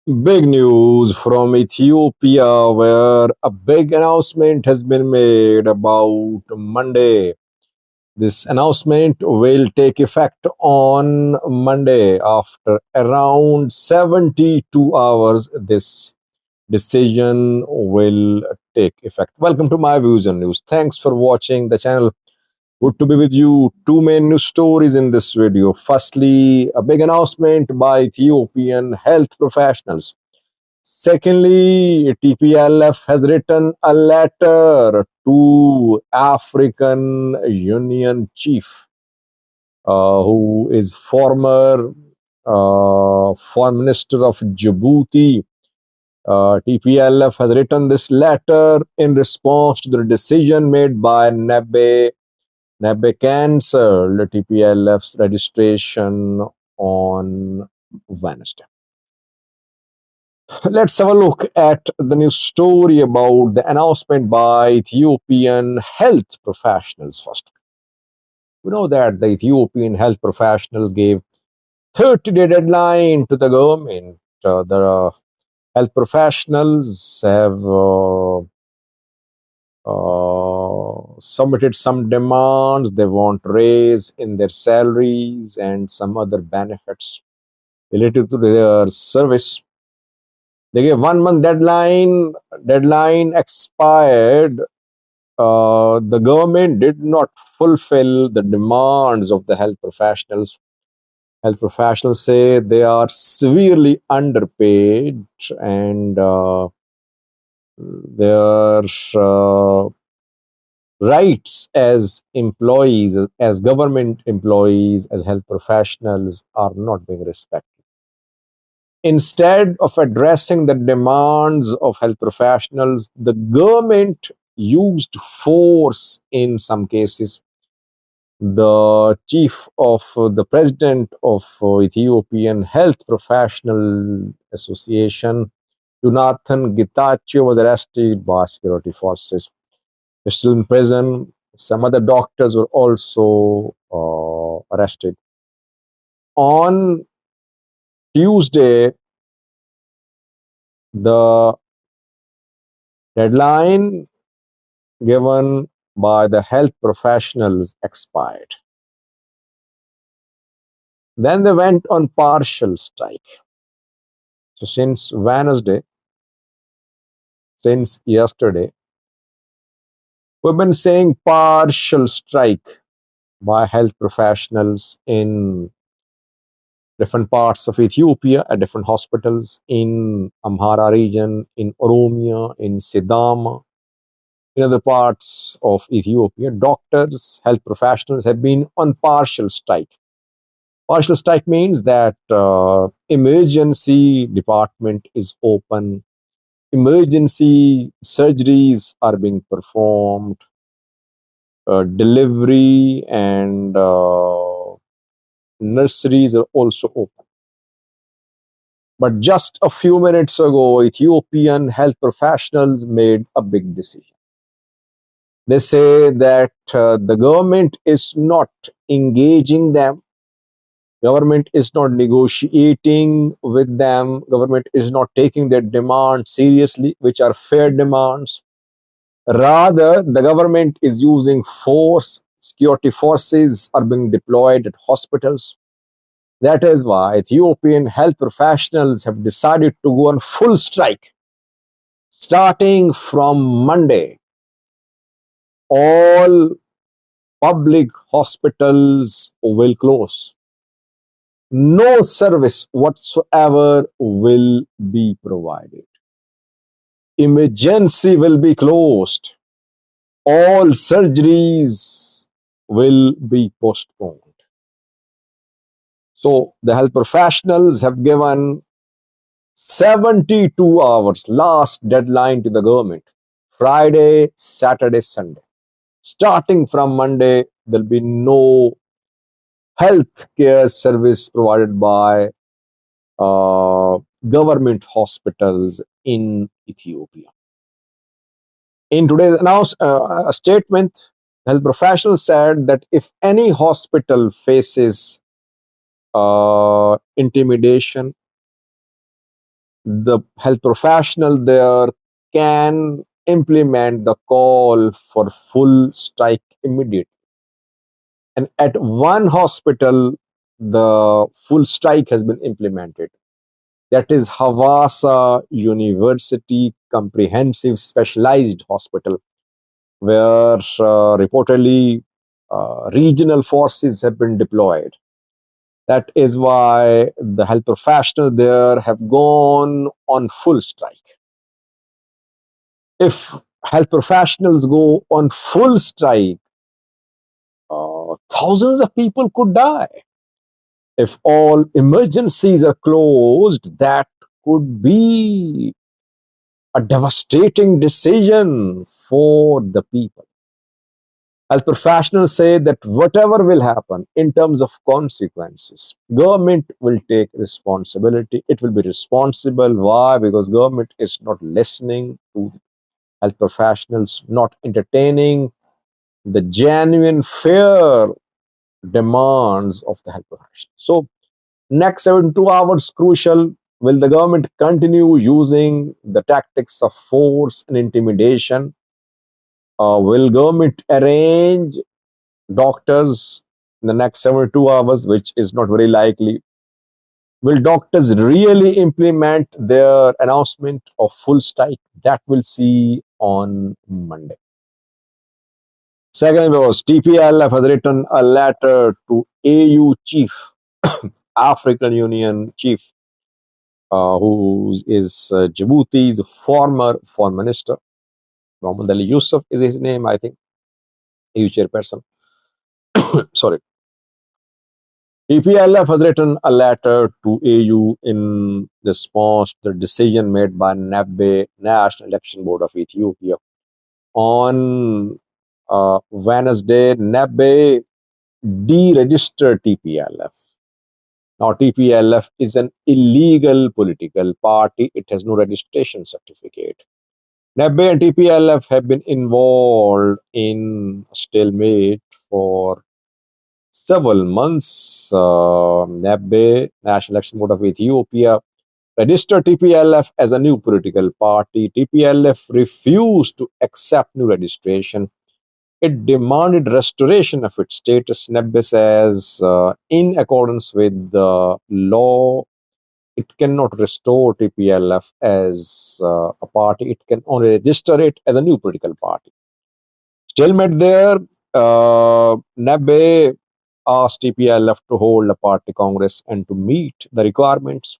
Big news from Ethiopia, where a big announcement has been made about Monday. This announcement will take effect on Monday after around 72 hours. This decision will take effect. Welcome to my views on news. Thanks for watching the channel. Good to be with you. Two main news stories in this video. Firstly, a big announcement by Ethiopian health professionals. Secondly, TPLF has written a letter to African Union chief, who is former foreign minister of Djibouti. TPLF has written this letter in response to the decision made by NEBE. NEBE cancelled TPLF's registration on Wednesday. Let's have a look at the news story about the announcement by Ethiopian health professionals first. We know that the Ethiopian health professionals gave 30-day deadline to the government. The health professionals have submitted some demands. They want raise in their salaries and some other benefits related to their service. They gave 1 month deadline. Deadline expired. The government did not fulfill the demands of the health professionals. Health professionals say they are severely underpaid and their rights as employees, as government employees, as health professionals are not being respected. Instead of addressing the demands of health professionals, the government used force in some cases. The chief of the president of Ethiopian Health Professional Association, Jonathan Getachew, was arrested by security forces. He's still in prison. Some other doctors were also arrested. On Tuesday, the deadline given by the health professionals expired. Then they went on partial strike. So since Wednesday, since yesterday, we've been saying partial strike by health professionals in different parts of Ethiopia at different hospitals in Amhara region, in Oromia, in Sidama, in other parts of Ethiopia. Doctors, health professionals have been on partial strike. Partial strike means that emergency department is open, emergency surgeries are being performed, delivery and nurseries are also open. But just a few minutes ago, Ethiopian health professionals made a big decision. They say that the government is not engaging them. Government is not negotiating with them. Government is not taking their demands seriously, which are fair demands. Rather, the government is using force. Security forces are being deployed at hospitals. That is why Ethiopian health professionals have decided to go on full strike. Starting from Monday, all public hospitals will close. No service whatsoever will be provided. Emergency will be closed. All surgeries will be postponed. So the health professionals have given 72 hours last deadline to the government. Friday, Saturday, Sunday. Starting from Monday, there'll be no health care service provided by government hospitals in Ethiopia. In today's statement, health professionals said that if any hospital faces intimidation, the health professional there can implement the call for full strike immediately. And at one hospital, the full strike has been implemented. That is Havasa University Comprehensive Specialized Hospital, where reportedly regional forces have been deployed. That is why the health professionals there have gone on full strike. If health professionals go on full strike, thousands of people could die. If all emergencies are closed, that could be a devastating decision for the people. Health professionals say that whatever will happen in terms of consequences, government will take responsibility. It will be responsible. Why? Because government is not listening to health professionals, not entertaining the genuine, fair demands of the health professionals. So, next 72 hours crucial. Will the government continue using the tactics of force and intimidation? Will government arrange doctors in the next 72 hours, which is not very likely? Will doctors really implement their announcement of full strike? That we'll see on Monday. Second was TPLF has written a letter to AU chief, African Union chief, who is Djibouti's former foreign minister. Mohammed Ali Yusuf is his name, I think, AU chairperson. Sorry. TPLF has written a letter to AU in response to the decision made by NABE, National Election Board of Ethiopia. On Wednesday, NABE deregistered TPLF. Now, TPLF is an illegal political party. It has no registration certificate. NABE and TPLF have been involved in stalemate for several months. NABE, National Election Board of Ethiopia, registered TPLF as a new political party. TPLF refused to accept new registration. It demanded restoration of its status. NABE says, in accordance with the law, it cannot restore TPLF as a party. It can only register it as a new political party. Stalemate there. NABE asked TPLF to hold a party congress and to meet the requirements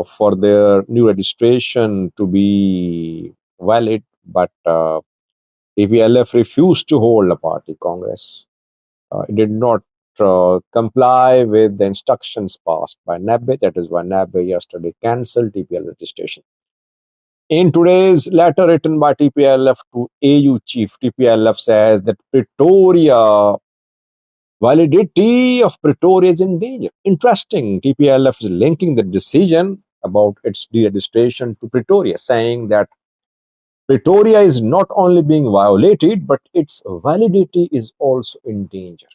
for their new registration to be valid, but TPLF refused to hold a party congress. It did not comply with the instructions passed by NABE. That is why NABE yesterday cancelled TPLF registration. In today's letter written by TPLF to AU chief, TPLF says that validity of Pretoria is in danger. Interesting. TPLF is linking the decision about its deregistration to Pretoria, saying that Pretoria is not only being violated, but its validity is also in danger.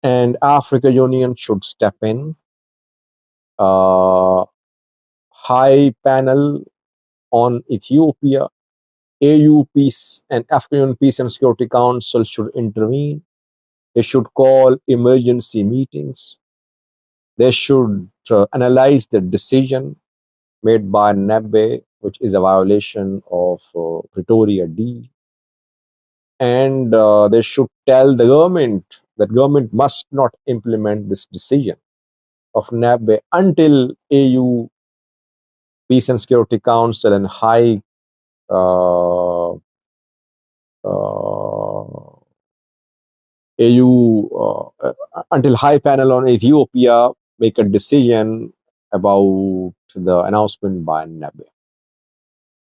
And Africa Union should step in. High panel on Ethiopia, AU Peace and African Union Peace and Security Council should intervene. They should call emergency meetings. They should analyze the decision made by NABE, which is a violation of Pretoria D. And they should tell the government that government must not implement this decision of NABE until AU Peace and Security Council and High until High Panel on Ethiopia make a decision about the announcement by NABE.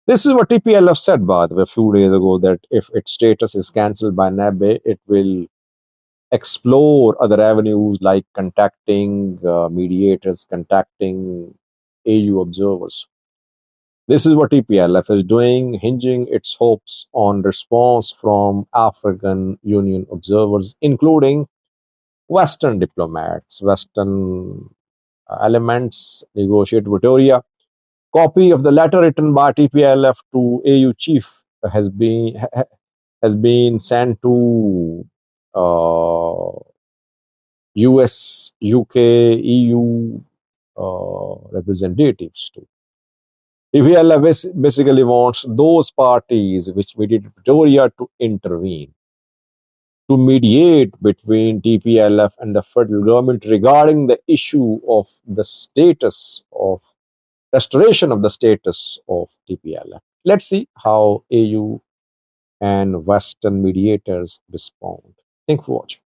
This is what TPLF said, by the way, a few days ago, that if its status is cancelled by NABE, it will explore other avenues like contacting mediators, contacting AU observers. This is what TPLF is doing, hinging its hopes on response from African Union observers, including Western diplomats, Western elements negotiate Pretoria. Copy of the letter written by TPLF to AU chief has been sent to US, UK, EU representatives too. TPLF basically wants those parties which mediated Pretoria to intervene, to mediate between TPLF and the federal government regarding the issue of the status of restoration of the status of TPLF. Let's see how AU and Western mediators respond. Thank you for watching.